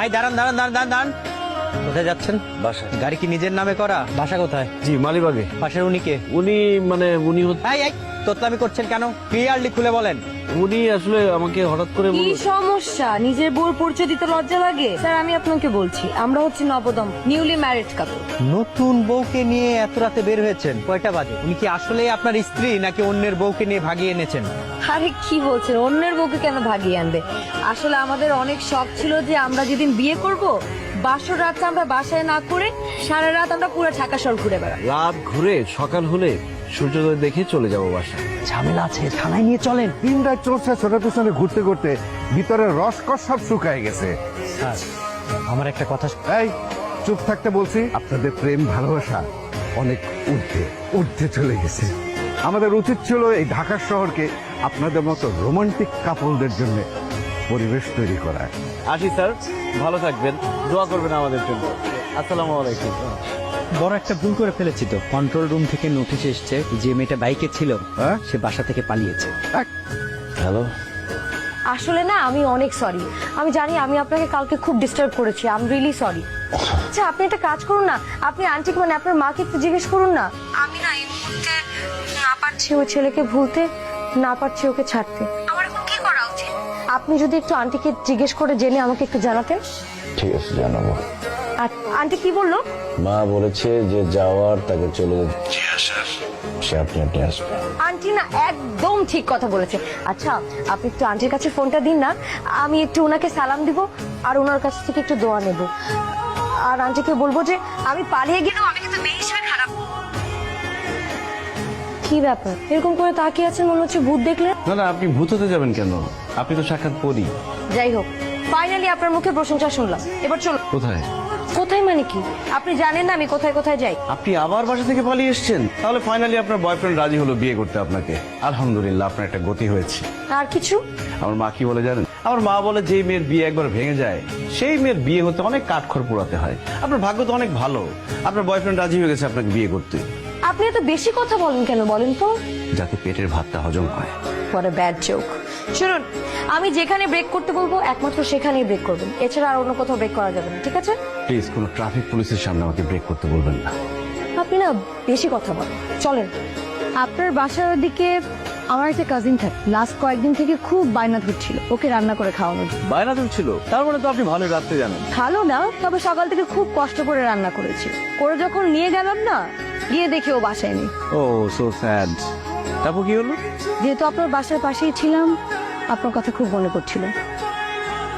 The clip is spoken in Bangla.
আই দাঁড়ান দাঁড়ান দাঁড়ান দাঁড়ান দাঁড়ান। কোথায় যাচ্ছেন? বাসায়। গাড়ি কি নিজের নামে করা? বাসা কোথায়? জি মালিবাগে। পাশের উনি কে? উনি এই তোতলামি করছেন কেন? ক্লিয়ারলি খুলে বলেন। উনি আসলে আমাকে হঠাৎ করে কি সমস্যা? নিজের বউর পরিচয় দিতে লজ্জা লাগে? স্যার আমি আপনাকে বলছি, আমরা হচ্ছে নবদম নিউলি ম্যারিড কাপল। নতুন বউকে নিয়ে এত রাতে বের হয়েছেন, কয়টা বাজে? উনি কি আসলে আপনার স্ত্রী নাকি অন্যের বউকে নিয়ে ভাগিয়ে এনেছেন? আরে কি বলছেন, অন্যের বউকে কেন ভাগিয়ে আনবে? আসলে আমাদের অনেক শখ ছিল যে আমরা যেদিন বিয়ে করব বাসর রাতটা আমরা বাসায় না করে সারা রাত আমরা পুরো ঢাকা শহর ঘুরে বেড়াবো। রাত ঘুরে সকাল হলে সূর্যোদয় দেখে চলে যাব বাসায়। ঝামেলা আছে, থানায় নিয়ে চলেন। দিন রাত চলছে ছোটার পিছনে ঘুরতে ঘুরতে ভিতরের রসকস সব শুকায় গেছে। স্যার আমার একটা কথা। এই চুপ থাকতে বলছি। আপনাদের প্রেম ভালোবাসা অনেক ঊর্ধ্বে ঊর্ধ্বে চলে গেছে। আমাদের উচিত ছিল এই ঢাকা শহরকে আপনাদের মতো রোমান্টিক কাপলদের জন্য পরিবেশ তৈরি করা। আসি স্যার, ভালো থাকবেন, দোয়া করবেন আমাদের জন্য। আসসালামু আলাইকুম। বড় একটা ভুল করে ফেলেছি তো। কন্ট্রোল রুম থেকে নোটিশ এসেছে, যে মেয়েটা বাইকে ছিল হ্যাঁ? সে বাসা থেকে পালিয়েছে। হ্যালো। আসলে না আমি অনেক সরি। আমি জানি আমি আপনাকে কালকে খুব ডিস্টার্ব করেছি। I am really sorry. আচ্ছা আপনি একটা কাজ করুন না, আপনি আন্টিকে মানে আপনার মাকে একটু জিজ্ঞেস করুন না। আমি না এই মুহূর্তে না পারছি ওই ছেলেকে ভুলতে, না পারছি ওকে ছাড়তে। আমার এখন কি করা উচিত? আপনি যদি একটু আন্টিকে জিজ্ঞেস করে জেনে আমাকে একটু জানাতেন। ঠিক আছে, জানাবো। আর আন্টি কি বললো? মা বলেছে যে যাওয়ার তাকে চলে যেতে আসার সে আপনি আপনি আসবে। আন্টি না একদম ঠিক কথা বলেছে। আচ্ছা আপনি একটু আন্টির কাছে ফোনটা দিন না, আমি একটু ওনাকে সালাম দিব আর ওনার কাছ থেকে একটু দোয়া নেব। আর আন্টিকে বলবো যে আমি পালিয়ে গেলেও আমি কিন্তু মেয়ে হিসেবে খারাপ। কি ব্যাপার এরকম করে তাকিয়ে আছেন, মনে হচ্ছে ভূত দেখলে? না না, আপনি ভূত হতে যাবেন কেন? আপনি তো সাক্ষাৎ পড়ি। যাই হোক, ফাইনালি আপনার মুখে প্রশংসা শুনলাম। এবার চলো। কোথায়? কোথায় মানে কি? আপনি জানেন না আমি কোথায় কোথায় যাই? আপনি আবার বাসা থেকে পালিয়ে এসেছেন? তাহলে ফাইনালি আপনার বয়ফ্রেন্ড রাজি হলো বিয়ে করতে আপনাকে। আলহামদুলিল্লাহ, আপনার একটা গতি হয়েছে। আর কিছু? আমার মা কি বলে জানেন? আমার মা বলে যে মেয়ের বিয়ে একবার ভেঙে যায় সেই মেয়ের বিয়ে হতে অনেক কাঠখড় পোড়াতে হয়। আপনার ভাগ্য তো অনেক ভালো, আপনার বয়ফ্রেন্ড রাজি হয়ে গেছে আপনাকে বিয়ে করতে। আপনি এত বেশি কথা বলেন কেন বলেন তো? যাতে পেটের ভাতটা হজম হয়। What a bad joke. শুনুন, আমি যেখানে ব্রেক করতে বলবো একমাত্র সেখানেই ব্রেক করবেন, এছাড়া আর অন্য কোথাও ব্রেক করা যাবে না, ঠিক আছে? প্লিজ কোনো ট্রাফিক পুলিশের সামনে আমাকে ব্রেক করতে বলবেন না। আপনি না বেশি কথা বলেন। চলেন। আপনার বাসার দিকে আমার একটা কাজিন থাকে, লাস্ট কয়েকদিন থেকে খুব বায়না ধরছিল ওকে রান্না করে খাওয়ানোর জন্য। বায়না ছিল, তার মানে তো আপনি ভালোই রাখতে জানেন। ভালো না, তবে সকাল থেকে খুব কষ্ট করে রান্না করেছি। করে যখন নিয়ে গেলাম না, গিয়ে দেখি ও বাসায় নেই। ও সো স্যাড। তারপর কি হলো? যেহেতু আপনার বাসার পাশেই ছিলাম, আপনার কথা খুব মনে পড়ছিল।